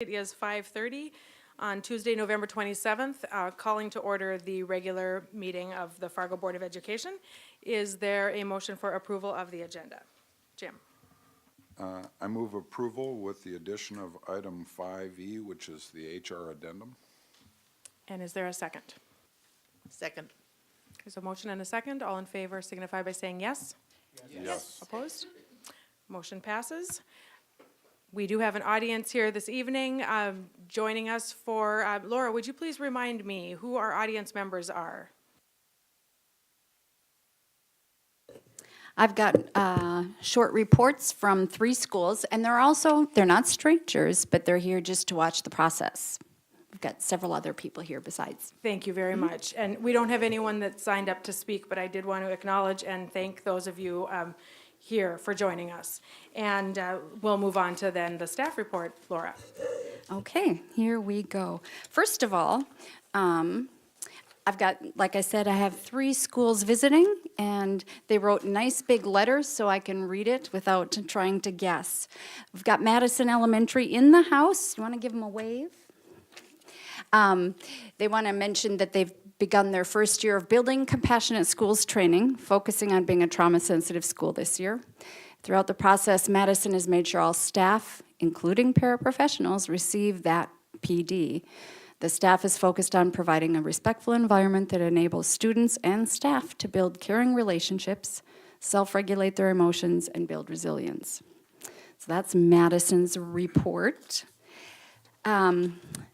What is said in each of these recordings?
It is 5:30 on Tuesday, November 27th, calling to order the regular meeting of the Fargo Board of Education. Is there a motion for approval of the agenda? Jim? I move approval with the addition of item 5E, which is the HR addendum. And is there a second? Second. There's a motion and a second. All in favor signify by saying yes. Yes. Opposed? Motion passes. We do have an audience here this evening. Joining us for, Laura, would you please remind me who our audience members are? I've got short reports from 3 schools, and they're not strangers, but they're here just to watch the process. We've got several other people here besides. Thank you very much. And we don't have anyone that signed up to speak, but I did want to acknowledge and thank those of you here for joining us. And we'll move on to then the staff report. Laura. Okay, here we go. First of all, I've got, like I said, I have 3 schools visiting, and they wrote nice big letters so I can read it without trying to guess. We've got Madison Elementary in the house. You want to give them a wave? They want to mention that they've begun their first year of Building Compassionate Schools training, focusing on being a trauma-sensitive school this year. Throughout the process, Madison has made sure all staff, including paraprofessionals, receive that PD. The staff is focused on providing a respectful environment that enables students and staff to build caring relationships, self-regulate their emotions, and build resilience. So that's Madison's report.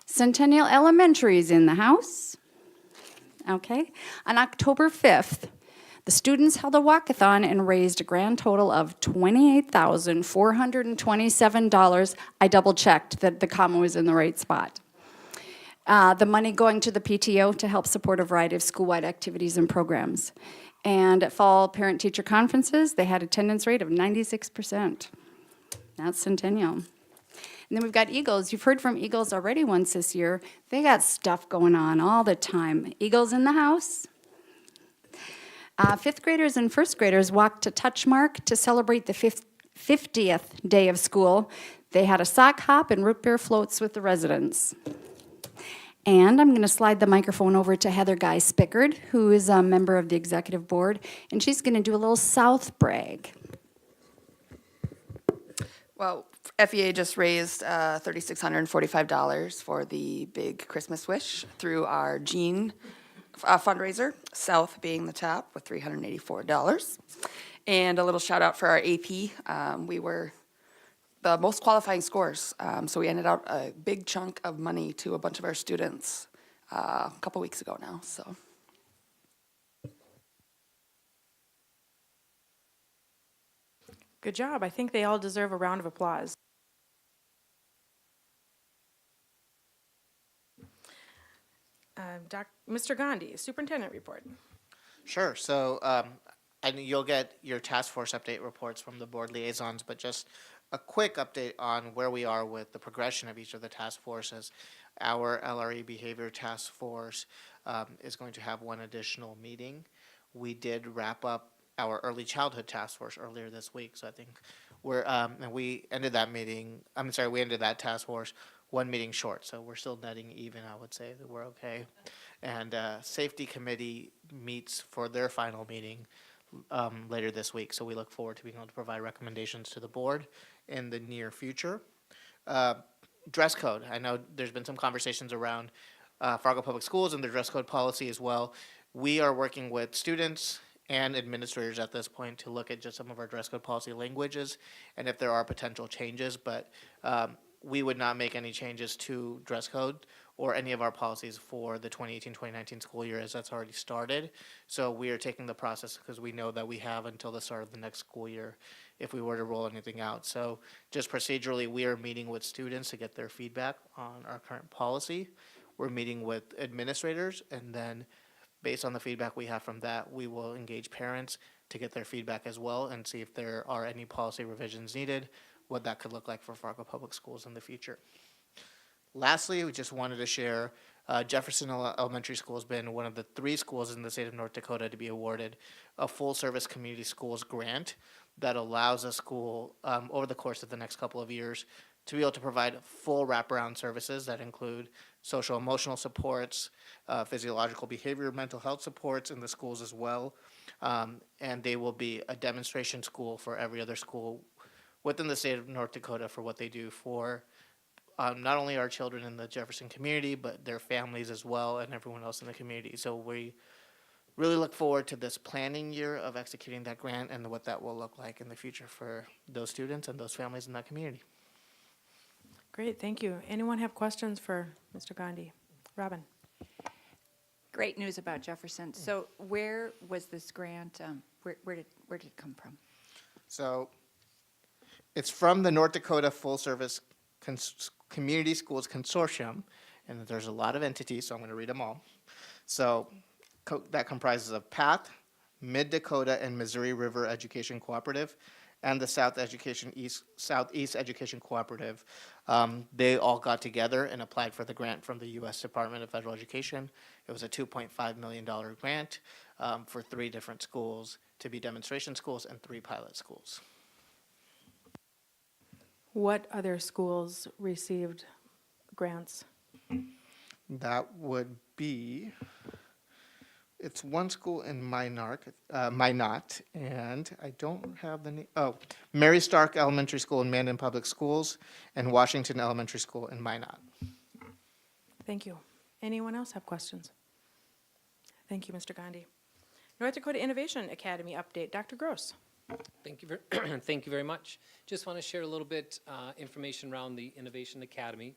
Centennial Elementary is in the house. Okay. On October 5th, the students held a walkathon and raised a grand total of $28,427. I double-checked that the comma was in the right spot. The money going to the PTO to help support a variety of school-wide activities and programs. And at fall parent-teacher conferences, they had attendance rate of 96%. That's Centennial. And then we've got Eagles. You've heard from Eagles already once this year. They got stuff going on all the time. Eagles in the house. 5th graders and 1st graders walked to Touchmark to celebrate the 50th day of school. They had a sock hop and root beer floats with the residents. And I'm going to slide the microphone over to Heather Guy-Spickard, who is a member of the executive board, and she's going to do a little South brag. Well, FEA just raised $3,645 for the big Christmas wish through our Gene fundraiser, South being the top with $384. And a little shout out for our AP. We were the most qualifying scores, so we ended out a big chunk of money to a bunch of our students a couple weeks ago now. So. Good job. I think they all deserve a round of applause. Mr. Gandhi, Superintendent Report. Sure. So I know you'll get your task force update reports from the board liaisons, but just a quick update on where we are with the progression of each of the task forces. Our LRE Behavior Task Force is going to have one additional meeting. We did wrap up our Early Childhood Task Force earlier this week, so I think we're and we ended that meeting. We ended that task force one meeting short, so we're still netting even. I would say that we're okay. And Safety Committee meets for their final meeting later this week, so we look forward to being able to provide recommendations to the board in the near future. Dress code. I know there's been some conversations around Fargo Public Schools and their dress code policy as well. We are working with students and administrators at this point to look at just some of our dress code policy languages and if there are potential changes, but we would not make any changes to dress code or any of our policies for the 2018-2019 school year, as that's already started. So we are taking the process because we know that we have until the start of the next school year if we were to roll anything out. So just procedurally, we are meeting with students to get their feedback on our current policy. We're meeting with administrators, and then based on the feedback we have from that, we will engage parents to get their feedback as well and see if there are any policy revisions needed, what that could look like for Fargo Public Schools in the future. Lastly, we just wanted to share Jefferson Elementary School has been one of the 3 schools in the state of North Dakota to be awarded a full-service community schools grant that allows a school over the course of the next couple of years to be able to provide full wraparound services that include social emotional supports, physiological behavior, mental health supports in the schools as well. And they will be a demonstration school for every other school within the state of North Dakota for what they do for not only our children in the Jefferson community, but their families as well and everyone else in the community. So we really look forward to this planning year of executing that grant and what that will look like in the future for those students and those families in that community. Great, thank you. Anyone have questions for Mr. Gandhi? Robin? Great news about Jefferson. So where was this grant, where did it come from? So it's from the North Dakota Full Service Community Schools Consortium, and there's a lot of entities, so I'm going to read them all. So that comprises of PATH, Mid Dakota and Missouri River Education Cooperative, and the Southeast Education Cooperative. They all got together and applied for the grant from the U.S. Department of Federal Education. It was a $2.5 million grant for 3 different schools to be demonstration schools and 3 pilot schools. What other schools received grants? That would be, it's one school in Minot, and I don't have the name. Oh, Mary Stark Elementary School in Mann Public Schools and Washington Elementary School in Minot. Thank you. Anyone else have questions? Thank you, Mr. Gandhi. North Dakota Innovation Academy update, Dr. Gross. Thank you thank you very much. Just want to share a little bit information around the Innovation Academy.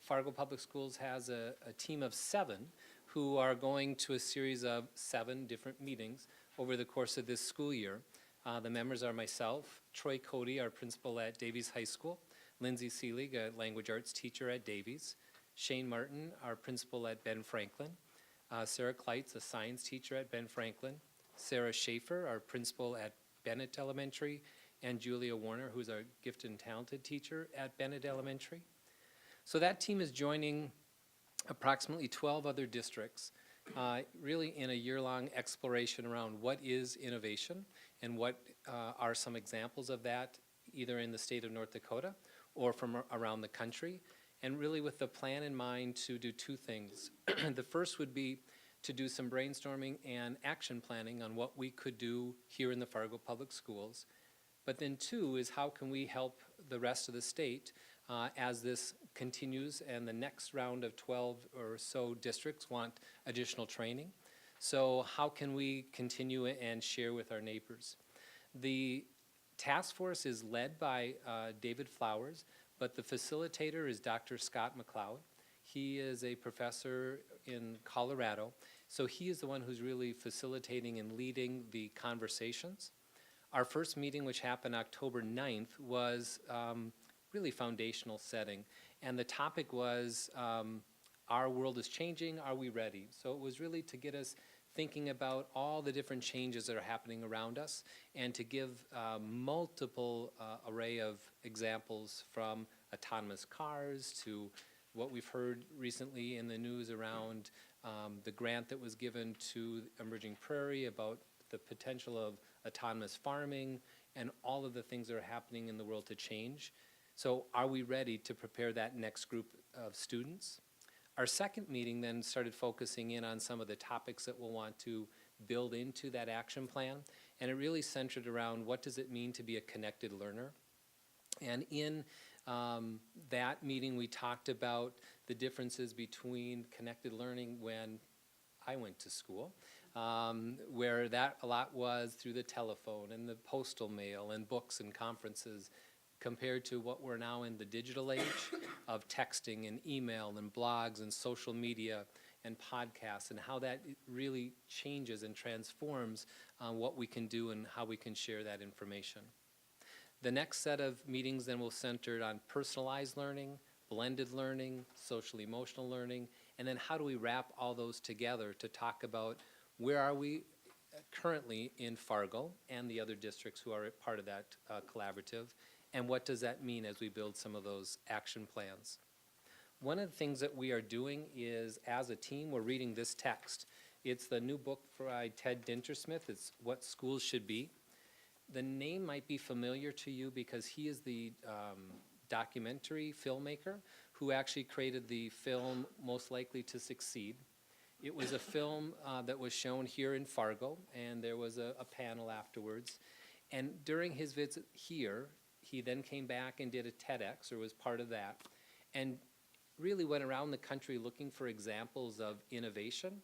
Fargo Public Schools has a team of 7 who are going to a series of 7 different meetings over the course of this school year. The members are myself, Troy Cody, our principal at Davies High School, Lindsay Seelig, a language arts teacher at Davies, Shane Martin, our principal at Ben Franklin, Sarah Kleitz, a science teacher at Ben Franklin, Sarah Schaefer, our principal at Bennett Elementary, and Julia Warner, who's our gifted and talented teacher at Bennett Elementary. So that team is joining approximately 12 other districts, really in a year-long exploration around what is innovation and what are some examples of that, either in the state of North Dakota or from around the country, and really with the plan in mind to do 2 things. The first would be to do some brainstorming and action planning on what we could do here in the Fargo Public Schools. But then 2 is how can we help the rest of the state as this continues and the next round of 12 or so districts want additional training. So how can we continue and share with our neighbors? The task force is led by David Flowers, but the facilitator is Dr. Scott McLeod. He is a professor in Colorado, so he is the one who's really facilitating and leading the conversations. Our first meeting, which happened October 9th, was really foundational setting, and the topic was our world is changing, are we ready? So it was really to get us thinking about all the different changes that are happening around us and to give multiple array of examples from autonomous cars to what we've heard recently in the news around the grant that was given to Emerging Prairie about the potential of autonomous farming and all of the things that are happening in the world to change. So are we ready to prepare that next group of students? Our second meeting then started focusing in on some of the topics that we'll want to build into that action plan, and it really centered around what does it mean to be a connected learner. And in that meeting, we talked about the differences between connected learning when I went to school, where that a lot was through the telephone and the postal mail and books and conferences, compared to what we're now in the digital age of texting and email and blogs and social media and podcasts, and how that really changes and transforms what we can do and how we can share that information. The next set of meetings then will center on personalized learning, blended learning, social emotional learning, and then how do we wrap all those together to talk about where are we currently in Fargo and the other districts who are part of that collaborative, and what does that mean as we build some of those action plans. One of the things that we are doing is, as a team, we're reading this text. It's the new book by Ted Dintersmith. It's What Schools Should Be. The name might be familiar to you because he is the documentary filmmaker who actually created the film Most Likely to Succeed. It was a film that was shown here in Fargo, and there was a panel afterwards. And during his visit here, he then came back and did a TEDx, or was part of that, and really went around the country looking for examples of innovation.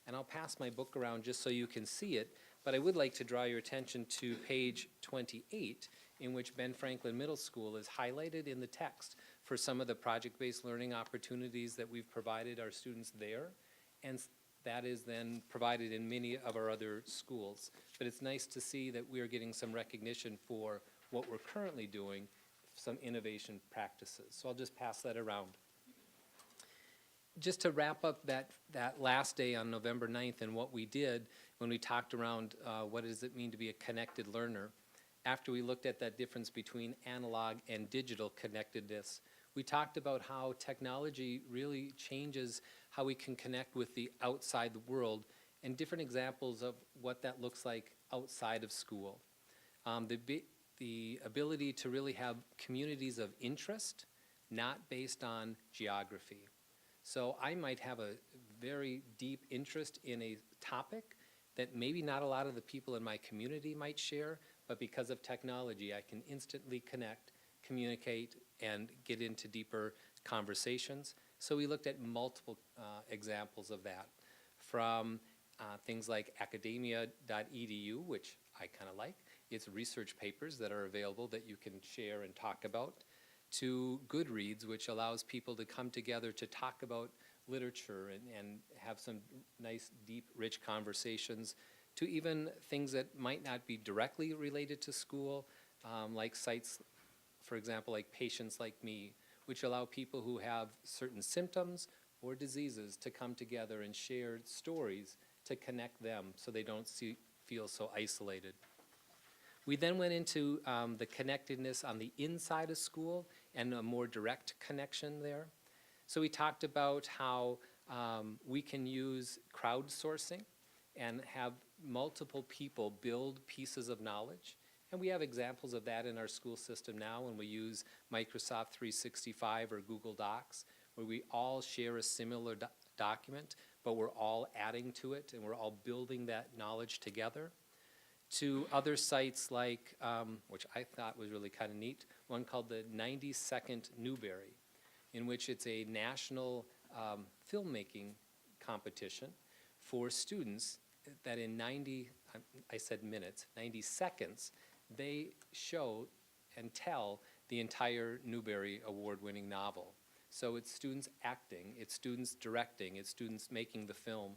And I'll pass my book around just so you can see it, but I would like to draw your attention to page 28, in which Ben Franklin Middle School is highlighted in the text for some of the project-based learning opportunities that we've provided our students there, and that is then provided in many of our other schools. But it's nice to see that we are getting some recognition for what we're currently doing, some innovation practices. So I'll just pass that around. Just to wrap up that last day on November 9th and what we did when we talked around what does it mean to be a connected learner, after we looked at that difference between analog and digital connectedness, we talked about how technology really changes how we can connect with the outside world, and different examples of what that looks like outside of school. The ability to really have communities of interest, not based on geography. So I might have a very deep interest in a topic that maybe not a lot of the people in my community might share, but because of technology, I can instantly connect, communicate, and get into deeper conversations. So we looked at multiple examples of that, from things like academia.edu, which I kind of like. It's research papers that are available that you can share and talk about, to Goodreads, which allows people to come together to talk about literature and have some nice, deep, rich conversations, to even things that might not be directly related to school, like sites, for example, like Patients Like Me, which allow people who have certain symptoms or diseases to come together and share stories to connect them so they don't feel so isolated. We then went into the connectedness on the inside of school and a more direct connection there. So we talked about how we can use crowdsourcing and have multiple people build pieces of knowledge. And we have examples of that in our school system now when we use Microsoft 365 or Google Docs, where we all share a similar document, but we're all adding to it and we're all building that knowledge together. To other sites like, which I thought was really kind of neat, one called the 92nd Newberry, in which it's a national filmmaking competition for students that in 90 seconds, they show and tell the entire Newberry award-winning novel. So it's students acting, it's students directing, it's students making the film.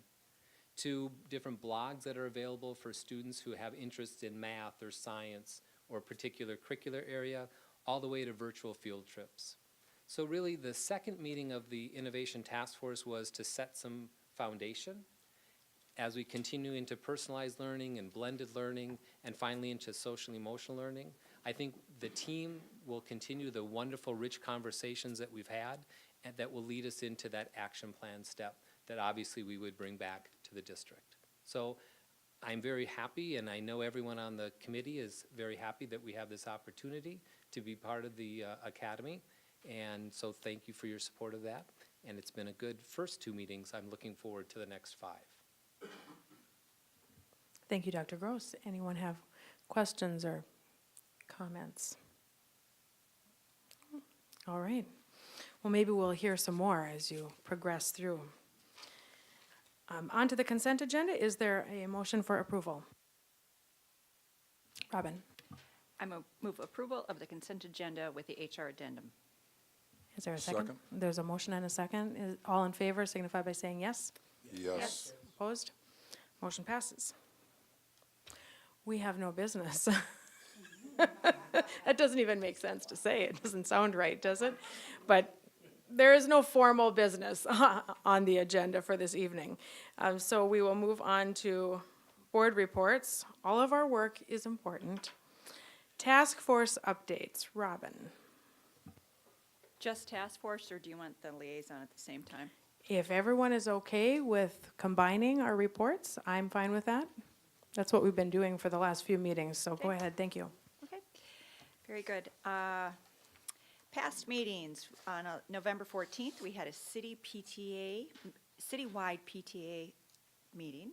To different blogs that are available for students who have interests in math or science or a particular curricular area, all the way to virtual field trips. So really the second meeting of the Innovation Task Force was to set some foundation as we continue into personalized learning and blended learning and finally into social emotional learning. I think the team will continue the wonderful rich conversations that we've had and that will lead us into that action plan step that obviously we would bring back to the district. So I'm very happy, and I know everyone on the committee is very happy that we have this opportunity to be part of the academy. And so thank you for your support of that. And it's been a good first 2 meetings. I'm looking forward to the next 5. Thank you, Dr. Gross. Anyone have questions or comments? All right. Well, maybe we'll hear some more as you progress through. On to the consent agenda. Is there a motion for approval? Robin, I move approval of the consent agenda with the HR addendum. is there a second? Second. There's a motion and a second. All in favor signify by saying yes. Yes. Opposed? Motion passes. We have no business. That doesn't even make sense to say. It doesn't sound right, does it? But there is no formal business on the agenda for this evening. So we will move on to board reports. All of our work is important. Task force updates. Robin. Just task force, or do you want the liaison at the same time? If everyone is okay with combining our reports, I'm fine with that. That's what we've been doing for the last few meetings, so go Okay. ahead, thank you. Okay, very good. Past meetings, on November 14th, we had a citywide PTA meeting.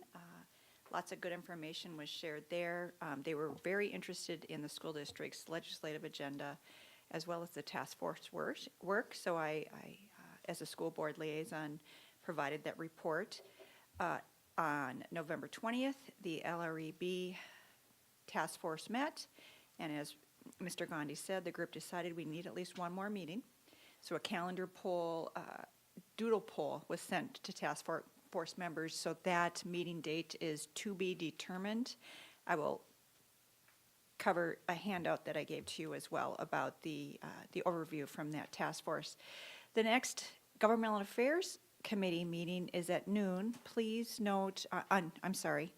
Lots of good information was shared there. They were very interested in the school district's legislative agenda as well as the task force work. So I as a school board liaison, provided that report. On November 20th, the LREB task force met, and as Mr. Gandhi said, the group decided we need at least one more meeting. So a calendar poll, doodle poll was sent to task force members, so that meeting date is to be determined. I will cover a handout that I gave to you as well about the overview from that task force. The next Governmental Affairs Committee meeting is at noon. Please note,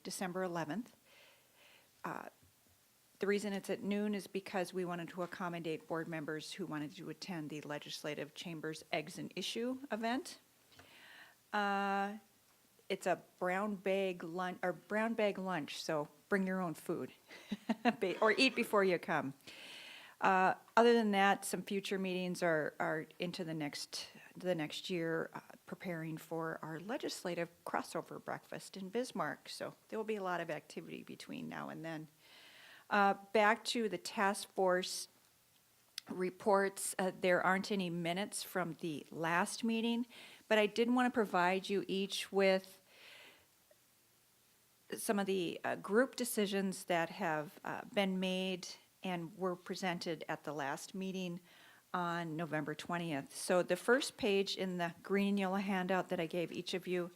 December 11th. The reason it's at noon is because we wanted to accommodate board members who wanted to attend the Legislative Chamber's Eggs and Issue event. It's a brown bag lunch, so bring your own food or eat before you come. Other than that, some future meetings are into the next year, preparing for our legislative crossover breakfast in Bismarck. So there will be a lot of activity between now and then. Back to the task force reports, there aren't any minutes from the last meeting, but I did want to provide you each with some of the group decisions that have been made and were presented at the last meeting on November 20th. So the first page in the green and yellow handout that I gave each of you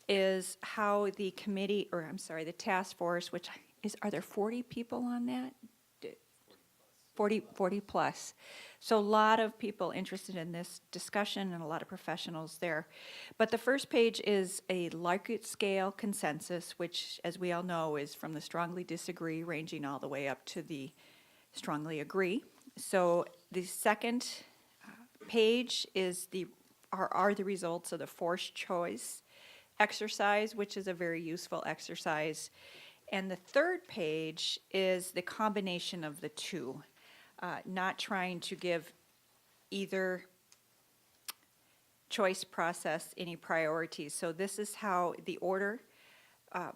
is how the committee, the task force, which are there 40 people on that? 40 plus. So a lot of people interested in this discussion and a lot of professionals there. But the first page is a Likert scale consensus, which, as we all know, is from the strongly disagree ranging all the way up to the strongly agree. So the second page is are the results of the forced choice exercise, which is a very useful exercise. And the third page is the combination of the two, not trying to give either choice process any priorities. So this is how the order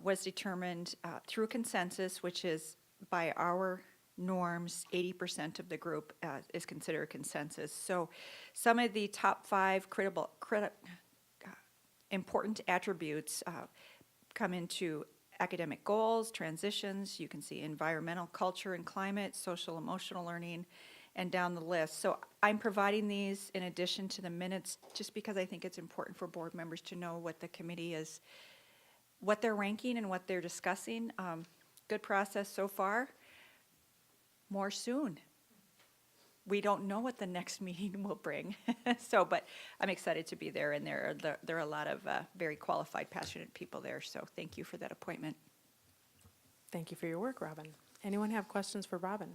was determined through consensus, which is by our norms, 80% of the group is considered consensus. So some of the top 5 important attributes come into academic goals, transitions. You can see environmental, culture and climate, social emotional learning, and down the list. So I'm providing these in addition to the minutes just because I think it's important for board members to know what the committee is, what they're ranking and what they're discussing. Good process so far. More soon. We don't know what the next meeting will bring. But I'm excited to be there, and there are a lot of very qualified, passionate people there. So thank you for that appointment. Thank you for your work, Robin. Anyone have questions for Robin?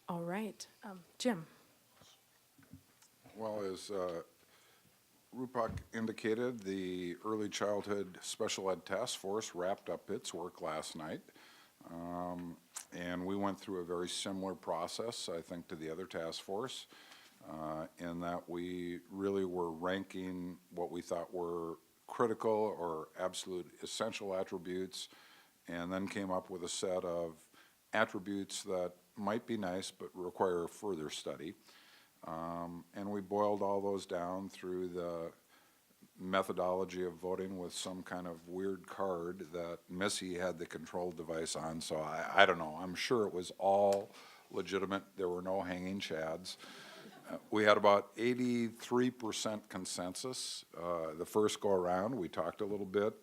All right. Jim? Well, as Rupak indicated, the Early Childhood Special Ed Task Force wrapped up its work last night. And we went through a very similar process, I think, to the other task force, in that we really were ranking what we thought were critical or absolute essential attributes, and then came up with a set of attributes that might be nice but require further study. And we boiled all those down through the methodology of voting with some kind of weird card that Missy had the control device on, so I don't know. I'm sure it was all legitimate. There were no hanging chads. We had about 83% consensus the first go around. We talked a little bit,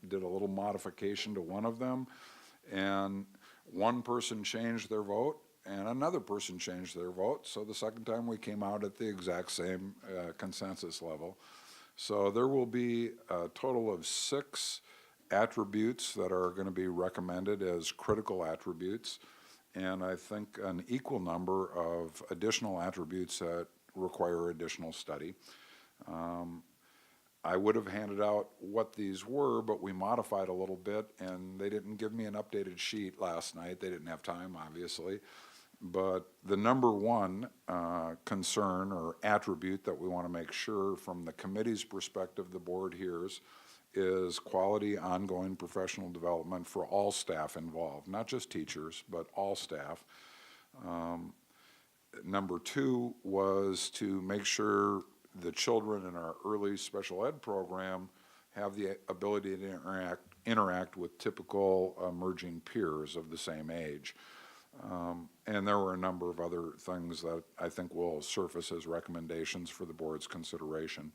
did a little modification to one of them, and one person changed their vote and another person changed their vote, so the second time we came out at the exact same consensus level. So there will be a total of 6 attributes that are going to be recommended as critical attributes, and I think an equal number of additional attributes that require additional study. I would have handed out what these were, but we modified a little bit, and they didn't give me an updated sheet last night. They didn't have time, obviously. But the number one concern or attribute that we want to make sure from the committee's perspective the board hears is quality, ongoing professional development for all staff involved, not just teachers, but all staff. Number two was to make sure the children in our early special ed program have the ability to interact with typical emerging peers of the same age. And there were a number of other things that I think will surface as recommendations for the board's consideration.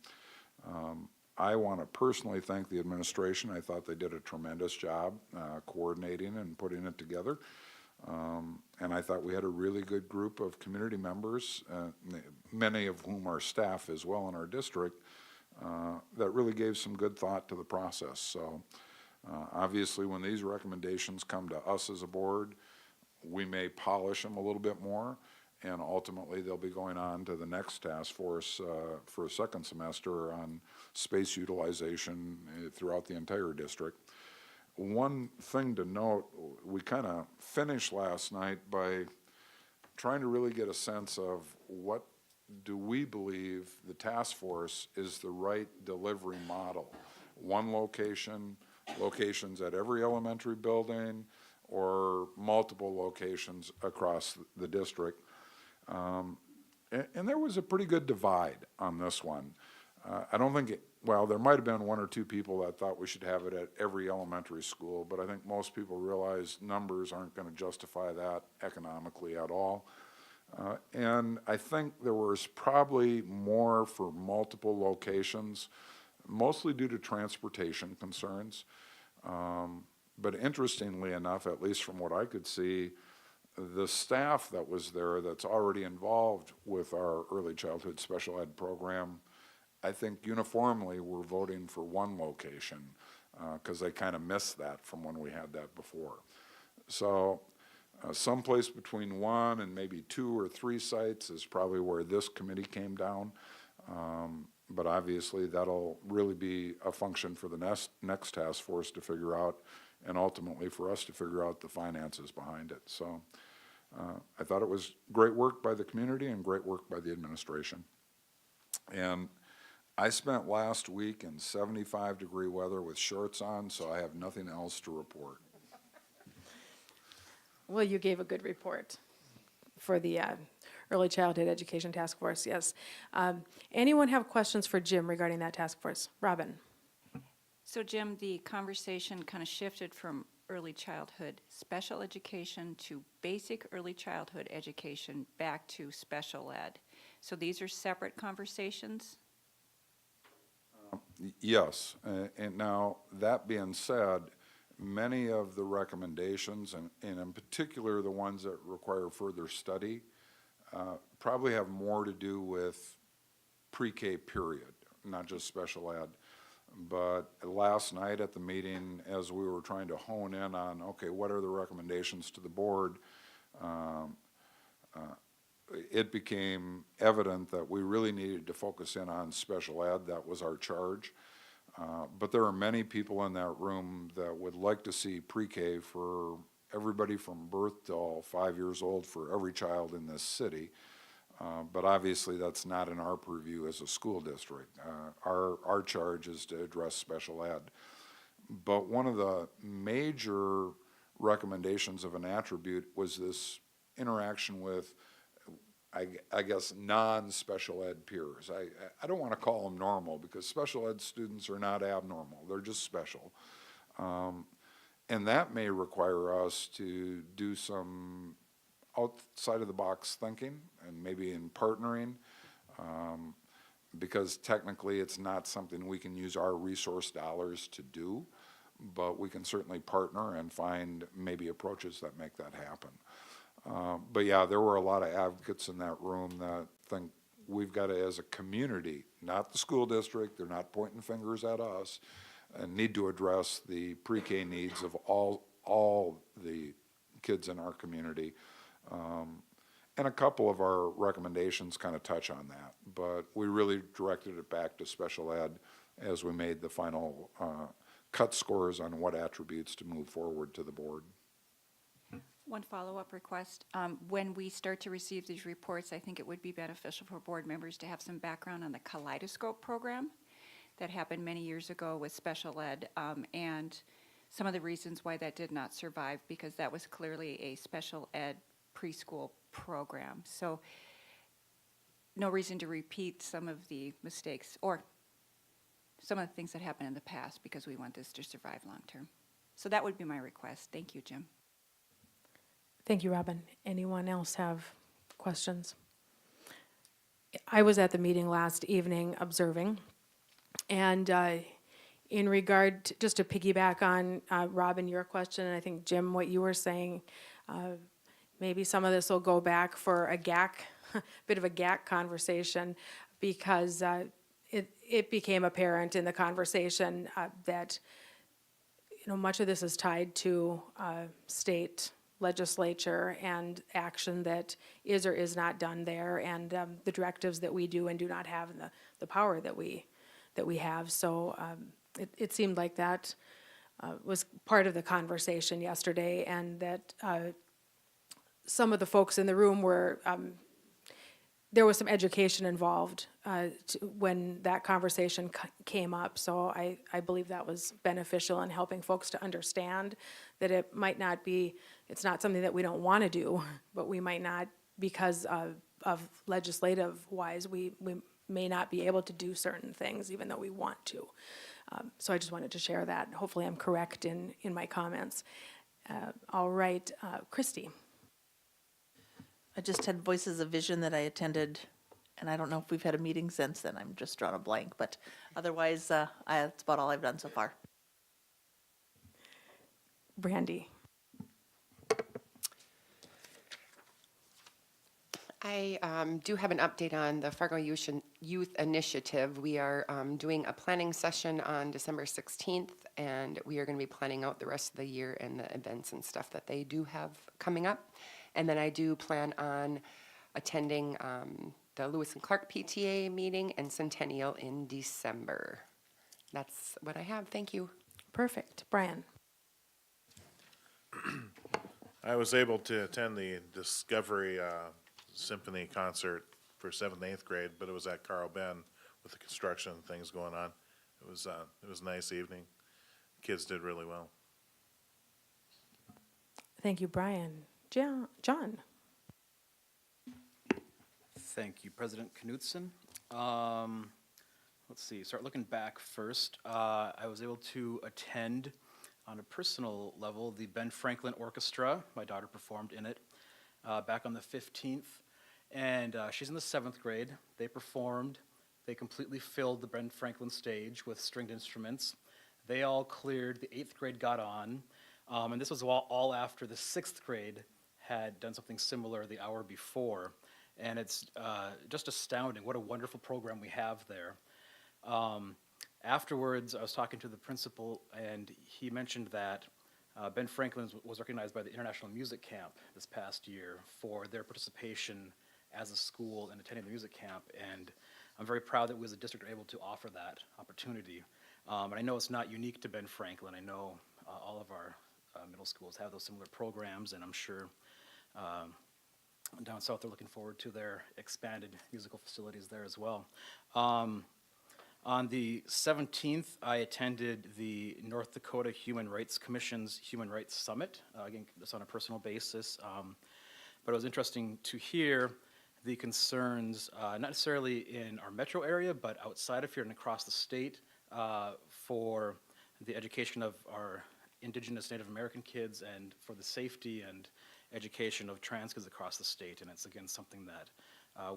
I want to personally thank the administration. I thought they did a tremendous job coordinating and putting it together. And I thought we had a really good group of community members, many of whom are staff as well in our district, that really gave some good thought to the process. So obviously when these recommendations come to us as a board, we may polish them a little bit more, and ultimately they'll be going on to the next task force for a second semester on space utilization throughout the entire district. One thing to note, we kind of finished last night by trying to really get a sense of what do we believe the task force is the right delivery model. One location, locations at every elementary building, or multiple locations across the district. And there was a pretty good divide on this one. I don't think, well, there might have been one or two people that thought we should have it at every elementary school, but I think most people realize numbers aren't going to justify that economically at all. And I think there was probably more for multiple locations, mostly due to transportation concerns. But interestingly enough, at least from what I could see, the staff that was there that's already involved with our early childhood special ed program, I think uniformly were voting for one location because they kind of missed that from when we had that before. So someplace between one and maybe 2 or 3 sites is probably where this committee came down. But obviously that'll really be a function for the next task force to figure out, and ultimately for us to figure out the finances behind it. So I thought it was great work by the community and great work by the administration. And I spent last week in 75-degree weather with shorts on, so I have nothing else to report. Well, you gave a good report for the Early Childhood Education Task Force, yes. Anyone have questions for Jim regarding that task force? Robin? So Jim, the conversation kind of shifted from early childhood special education to basic early childhood education back to special ed. So these are separate conversations? Yes, and now that being said, many of the recommendations, and in particular the ones that require further study, probably have more to do with pre-K period, not just special ed. But last night at the meeting, as we were trying to hone in on, okay, what are the recommendations to the board, it became evident that we really needed to focus in on special ed. That was our charge. But there are many people in that room that would like to see pre-K for everybody from birth till 5 years old for every child in this city. But obviously that's not in our purview as a school district. Our charge is to address special ed. But one of the major recommendations of an attribute was this interaction with, I guess, non-special ed peers. I don't want to call them normal because special ed students are not abnormal. They're just special. And that may require us to do some outside of the box thinking and maybe in partnering because technically it's not something we can use our resource dollars to do, but we can certainly partner and find maybe approaches that make that happen. But yeah, there were a lot of advocates in that room that think we've got to, as a community, not the school district, they're not pointing fingers at us, and need to address the pre-K needs of all the kids in our community. And a couple of our recommendations kind of touch on that, but we really directed it back to special ed as we made the final cut scores on what attributes to move forward to the board. One follow-up request. When we start to receive these reports, I think it would be beneficial for board members to have some background on the Kaleidoscope program that happened many years ago with special ed, and some of the reasons why that did not survive, because that was clearly a special ed preschool program. So no reason to repeat some of the mistakes or some of the things that happened in the past, because we want this to survive long-term. So that would be my request. Thank you, Jim. Thank you, Robin. Anyone else have questions? I was at the meeting last evening observing, and in regard to, just to piggyback on Robin, your question, and I think Jim, what you were saying, maybe some of this will go back for a GAC, bit of a GAC conversation, because it became apparent in the conversation that much of this is tied to state legislature and action that is or is not done there, and the directives that we do and do not have, and the power that we have. So it seemed like that was part of the conversation yesterday, and that some of the folks in the room were, there was some education involved when that conversation came up. So I believe that was beneficial in helping folks to understand that it might not be, it's not something that we don't want to do, but we might not, because of legislative wise, we may not be able to do certain things even though we want to. So I just wanted to share that. Hopefully I'm correct in my comments. All right, Christy. I just had Voices of Vision that I attended, and I don't know if we've had a meeting since then. I'm just drawing a blank, but otherwise, that's about all I've done so far. Brandy. I do have an update on the Fargo Yueshen Youth Initiative. We are doing a planning session on December 16th, and we are going to be planning out the rest of the year and the events and stuff that they do have coming up. And then I do plan on attending the Lewis and Clark PTA meeting and Centennial in December. That's what I have. Thank you. Perfect. Brian. I was able to attend the Discovery Symphony concert for 7th and 8th grade, but it was at Carl Ben with the construction and things going on. It was a nice evening. Kids did really well. Thank you, Brian. John. Thank you, President Knudsen. Let's see, start looking back first. I was able to attend on a personal level the Ben Franklin Orchestra. My daughter performed in it back on the 15th. And she's in the 7th grade. They performed. They completely filled the Ben Franklin stage with stringed instruments. They all cleared. The 8th grade got on. And this was all after the 6th grade had done something similar the hour before. And it's just astounding what a wonderful program we have there. Afterwards, I was talking to the principal, and he mentioned that Ben Franklin was recognized by the International Music Camp this past year for their participation as a school in attending the music camp. And I'm very proud that we as a district are able to offer that opportunity. And I know it's not unique to Ben Franklin. I know all of our middle schools have those similar programs, and I'm sure down south they're looking forward to their expanded musical facilities there as well. On the 17th, I attended the North Dakota Human Rights Commission's Human Rights Summit, again, this on a personal basis. But it was interesting to hear the concerns, not necessarily in our metro area, but outside of here and across the state, for the education of our Indigenous Native American kids and for the safety and education of trans kids across the state. And it's, again, something that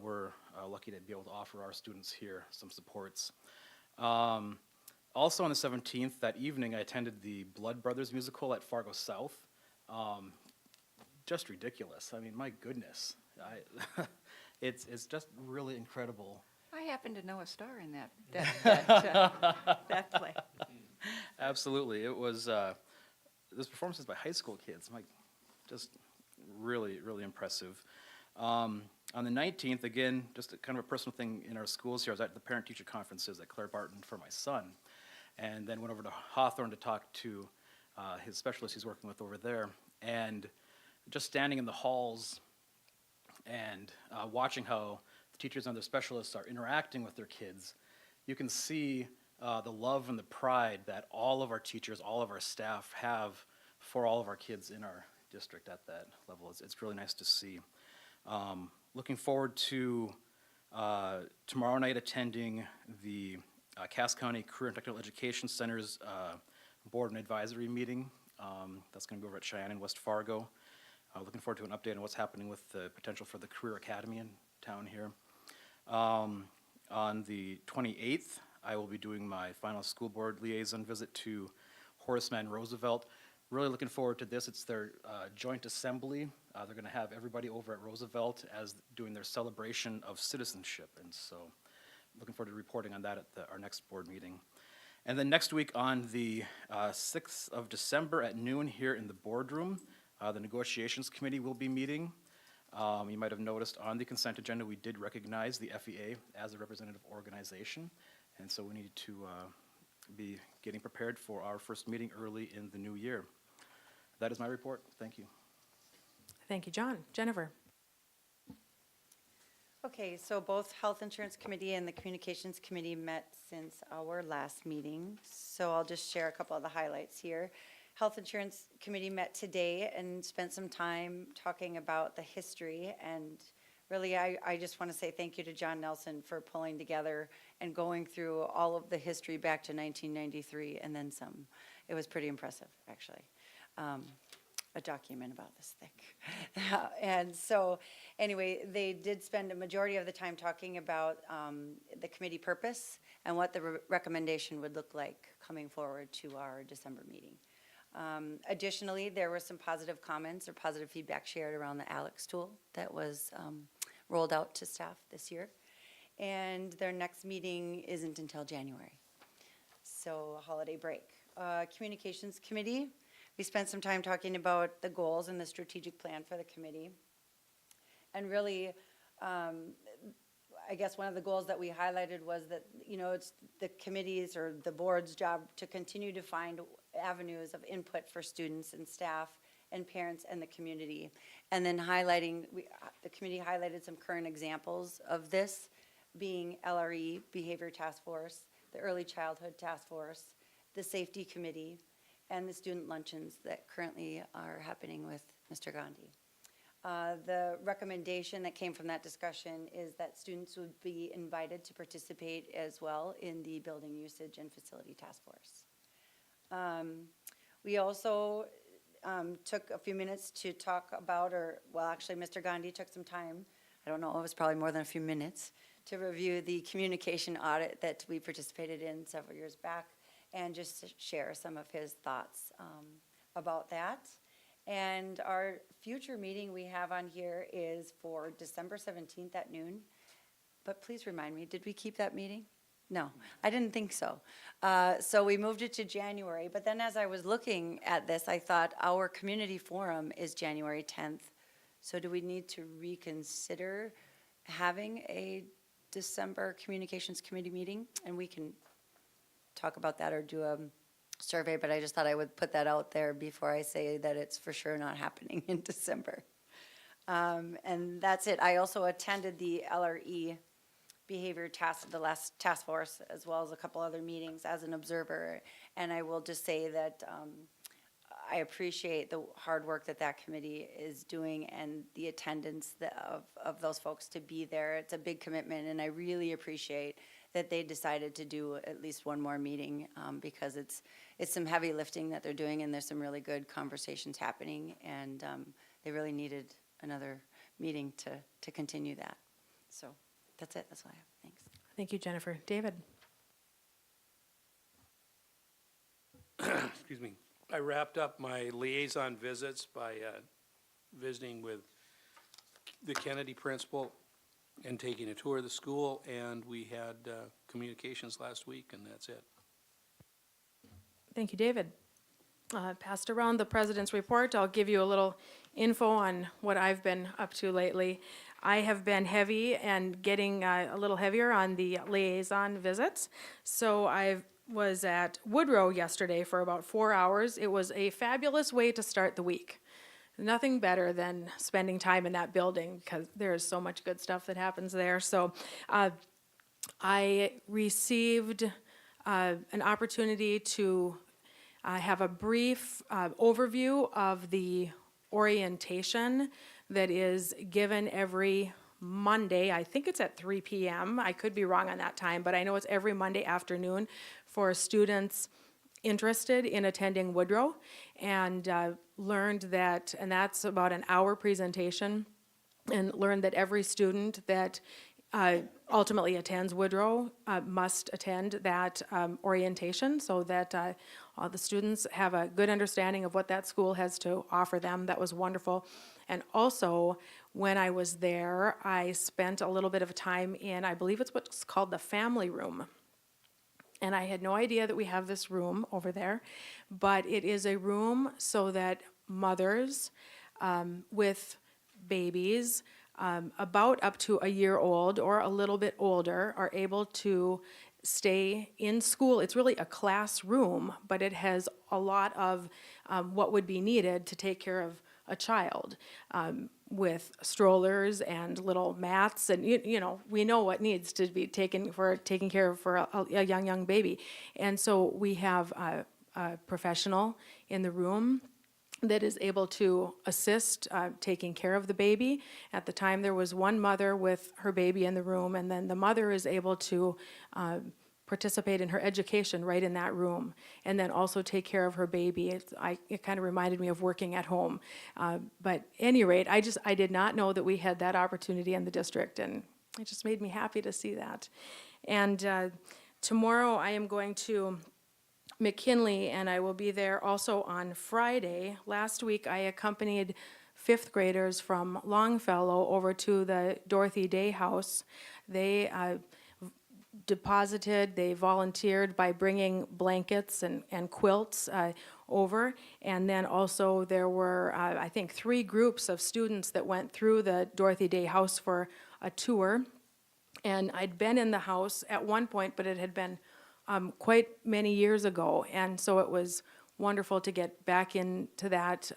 we're lucky to be able to offer our students here some supports. Also on the 17th, that evening, I attended the Blood Brothers musical at Fargo South. Just ridiculous. I mean, my goodness. It's just really incredible. I happen to know a star in that play. Absolutely. It was, those performances by high school kids, just really, really impressive. On the 19th, again, just kind of a personal thing in our schools here, I was at the parent-teacher conferences at Claire Barton for my son, and then went over to Hawthorne to talk to his specialist he's working with over there. And just standing in the halls and watching how the teachers and their specialists are interacting with their kids, you can see the love and the pride that all of our teachers, all of our staff have for all of our kids in our district at that level. It's really nice to see. Looking forward to tomorrow night attending the Cass County Career and Technical Education Center's board and advisory meeting. That's going to be over at Cheyenne in West Fargo. Looking forward to an update on what's happening with the potential for the Career Academy in town here. On the 28th, I will be doing my final school board liaison visit to Horace, Mann, Roosevelt. Really looking forward to this. It's their joint assembly. They're going to have everybody over at Roosevelt as doing their celebration of citizenship. And so looking forward to reporting on that at our next board meeting. And then next week on the 6th of December at noon here in the boardroom, the negotiations committee will be meeting. You might have noticed on the consent agenda, we did recognize the FEA as a representative organization. And so we need to be getting prepared for our first meeting early in the new year. That is my report. Thank you. Thank you, John. Jennifer? Okay, so both Health Insurance Committee and the Communications Committee met since our last meeting. So I'll just share a couple of the highlights here. Health Insurance Committee met today and spent some time talking about the history, and really I just want to say thank you to John Nelson for pulling together and going through all of the history back to 1993 and then some. It was pretty impressive, actually. A document about this thick. And so anyway, they did spend a majority of the time talking about the committee purpose and what the recommendation would look like coming forward to our December meeting. Additionally, there were some positive comments or positive feedback shared around the Alex tool that was rolled out to staff this year. And their next meeting isn't until January. So a holiday break. Communications Committee, we spent some time talking about the goals and the strategic plan for the committee. And really, I guess one of the goals that we highlighted was that, you know, it's the committee's or the board's job to continue to find avenues of input for students and staff and parents and the community. And then highlighting, the committee highlighted some current examples of this, being LRE, Behavior Task Force, the Early Childhood Task Force, the Safety Committee, and the student luncheons that currently are happening with Mr. Gandhi. The recommendation that came from that discussion is that students would be invited to participate as well in the Building Usage and Facility Task Force. We also took a few minutes to talk about, actually Mr. Gandhi took some time, I don't know, it was probably more than a few minutes, to review the communication audit that we participated in several years back and just to share some of his thoughts about that. And our future meeting we have on here is for December 17th at noon. But please remind me, did we keep that meeting? No, I didn't think so. So we moved it to January. But then as I was looking at this, I thought our community forum is January 10th. So do we need to reconsider having a December Communications Committee meeting? And we can talk about that or do a survey, but I just thought I would put that out there before I say that it's for sure not happening in December. And that's it. I also attended the LRE behavior task, the last task force, as well as a couple other meetings as an observer. And I will just say that I appreciate the hard work that that committee is doing and the attendance of those folks to be there. It's a big commitment, and I really appreciate that they decided to do at least one more meeting because it's some heavy lifting that they're doing, and there's some really good conversations happening, and they really needed another meeting to continue that. So that's it. That's all I have. Thanks. Thank you, Jennifer. David? Excuse me. I wrapped up my liaison visits by visiting with the Kennedy principal and taking a tour of the school, and we had communications last week, and that's it. Thank you, David. Passed around the president's report. I'll give you a little info on what I've been up to lately. I have been heavy and getting a little heavier on the liaison visits. So I was at Woodrow yesterday for about 4 hours. It was a fabulous way to start the week. nothing better than spending time in that building because there is so much good stuff that happens there. So I received an opportunity to have a brief overview of the orientation that is given every Monday. I think it's at 3 p.m. I could be wrong on that time, but I know it's every Monday afternoon for students interested in attending Woodrow, and learned that, and that's about an hour presentation, and learned that every student that ultimately attends Woodrow must attend that orientation so that all the students have a good understanding of what that school has to offer them. That was wonderful. And also, when I was there, I spent a little bit of time in, I believe it's what's called the family room. And I had no idea that we have this room over there, but it is a room so that mothers with babies about up to a year old or a little bit older are able to stay in school. It's really a classroom, but it has a lot of what would be needed to take care of a child with strollers and little mats, and you know, we know what needs to be taken care of for a young baby. And so we have a professional in the room that is able to assist taking care of the baby. At the time, there was one mother with her baby in the room, and then the mother is able to participate in her education right in that room, and then also take care of her baby. It kind of reminded me of working at home. But at any rate, I did not know that we had that opportunity in the district, and it just made me happy to see that. And tomorrow I am going to McKinley, and I will be there also on Friday. Last week, I accompanied fifth graders from Longfellow over to the Dorothy Day House. They they volunteered by bringing blankets and quilts over. And then also there were, I think, 3 groups of students that went through the Dorothy Day House for a tour. And I'd been in the house at one point, but it had been quite many years ago. And so it was wonderful to get back into that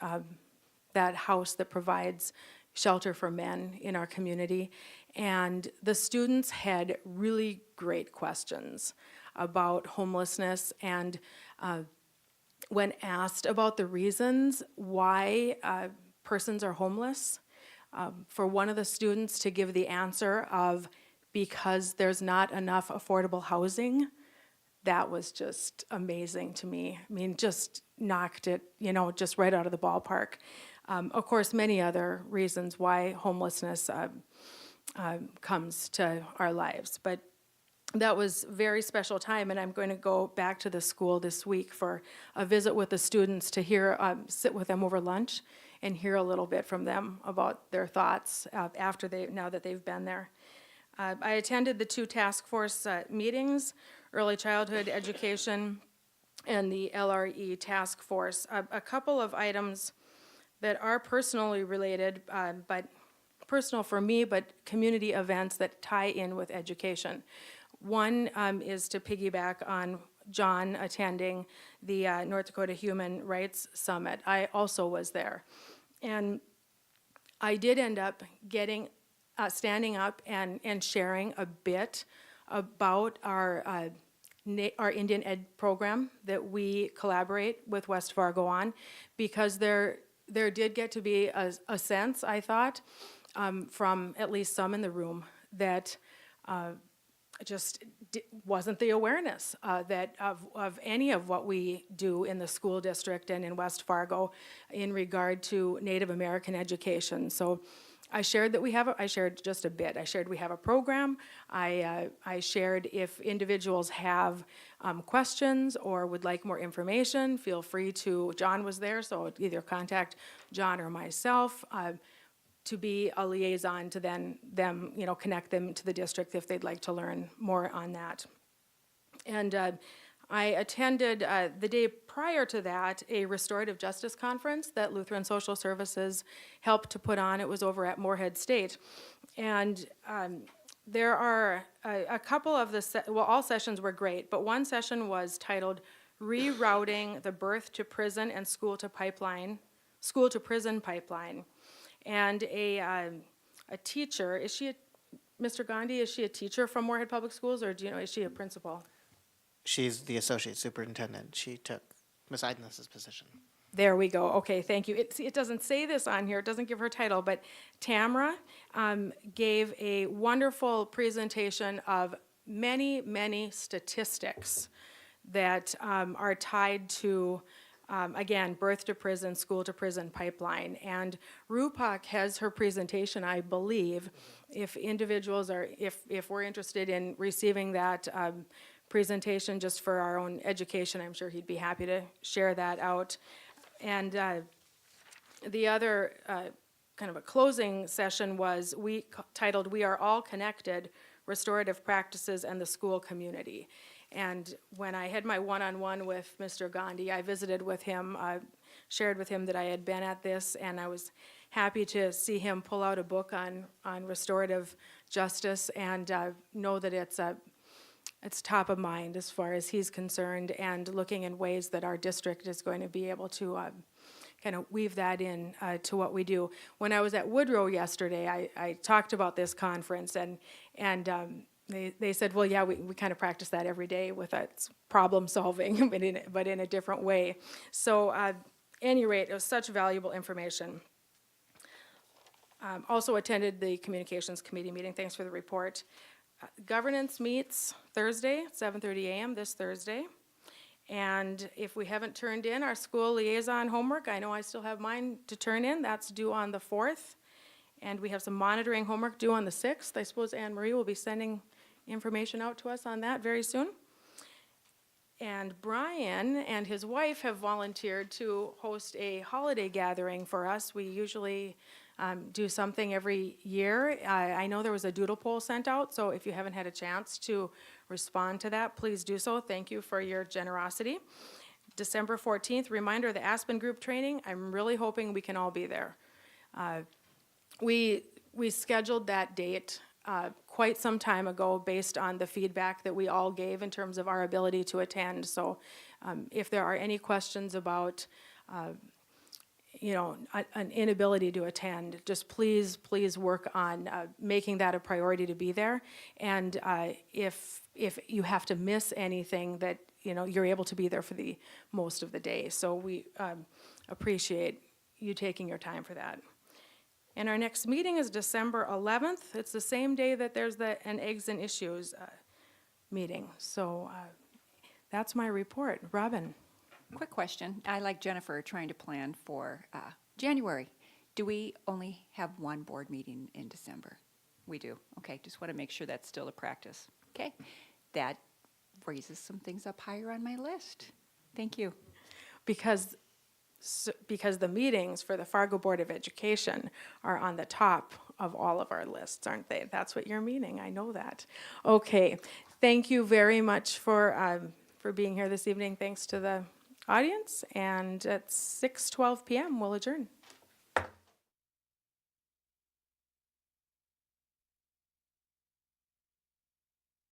house that provides shelter for men in our community. And the students had really great questions about homelessness, and when asked about the reasons why persons are homeless, for one of the students to give the answer of because there's not enough affordable housing, that was just amazing to me. I mean, just knocked it, just right out of the ballpark. Of course, many other reasons why homelessness comes to our lives, but that was a very special time, and I'm going to go back to the school this week for a visit with the students to hear, sit with them over lunch and hear a little bit from them about their thoughts now that they've been there. I attended the 2 task force meetings, early childhood education and the LRE task force. A couple of items that are personally related, but personal for me, but community events that tie in with education. One is to piggyback on John attending the North Dakota Human Rights Summit. I also was there. And I did end up standing up and sharing a bit about our Indian Ed program that we collaborate with West Fargo on, because there did get to be a sense, I thought, from at least some in the room that just wasn't the awareness that of any of what we do in the school district and in West Fargo in regard to Native American education. So I shared that I shared just a bit. I shared we have a program. I shared if individuals have questions or would like more information, feel free to, John was there, so either contact John or myself to be a liaison to them, connect them to the district if they'd like to learn more on that. And I attended the day prior to that a restorative justice conference that Lutheran Social Services helped to put on. It was over at Moorhead State. And there are a couple of all sessions were great, but one session was titled Rerouting the Birth to Prison and School to Pipeline school-to-prison pipeline. And a teacher, is she, Mr. Gandhi, is she a teacher from Moorhead Public Schools, or do you know, is she a principal? She's the associate superintendent. She took Ms. Idness's position. There we go. Okay, thank you. It doesn't say this on here, it doesn't give her title, but Tamara gave a wonderful presentation of many, many statistics that are tied to, again, birth to prison, school to prison pipeline. And RUPOC has her presentation, I believe. If individuals are, if we're interested in receiving that presentation just for our own education, I'm sure he'd be happy to share that out. And the other kind of a closing session was titled, "We Are All Connected, Restorative Practices and the School Community." And when I had my one-on-one with Mr. Gandhi, I visited with him, shared with him that I had been at this, and I was happy to see him pull out a book on restorative justice, and know that it's top of mind as far as he's concerned, and looking in ways that our district is going to be able to kind of weave that in to what we do. When I was at Woodrow yesterday, I talked about this conference, and they said, well, yeah, we kind of practice that every day with problem solving, but in a different way. So at any rate, it was such valuable information. Also attended the Communications Committee meeting. Thanks for the report. Governance meets Thursday, 7:30 a.m. this Thursday. And if we haven't turned in our school liaison homework, I know I still have mine to turn in. That's due on the 4th. And we have some monitoring homework due on the 6th. I suppose Anne Marie will be sending information out to us on that very soon. And Brian and his wife have volunteered to host a holiday gathering for us. We usually do something every year. I know there was a doodle poll sent out, so if you haven't had a chance to respond to that, please do so. Thank you for your generosity. December 14th, reminder of the Aspen Group training. I'm really hoping we can all be there. We scheduled that date quite some time ago based on the feedback that we all gave in terms of our ability to attend. So if there are any questions about an inability to attend, just please work on making that a priority to be there. And if you have to miss anything, that you're able to be there for the most of the day. So we appreciate you taking your time for that. And our next meeting is December 11th. It's the same day that there's an Eggs and Issues meeting. So that's my report. Robin? Quick question. I, like Jennifer, trying to plan for January. Do we only have one board meeting in December? We do. Okay, just want to make sure that's still the practice. Okay, that raises some things up higher on my list. Thank you. Because the meetings for the Fargo Board of Education are on the top of all of our lists, aren't they? That's what you're meaning. I know that. Okay, thank you very much for being here this evening. Thanks to the audience, and at 6:12 p.m. we'll adjourn.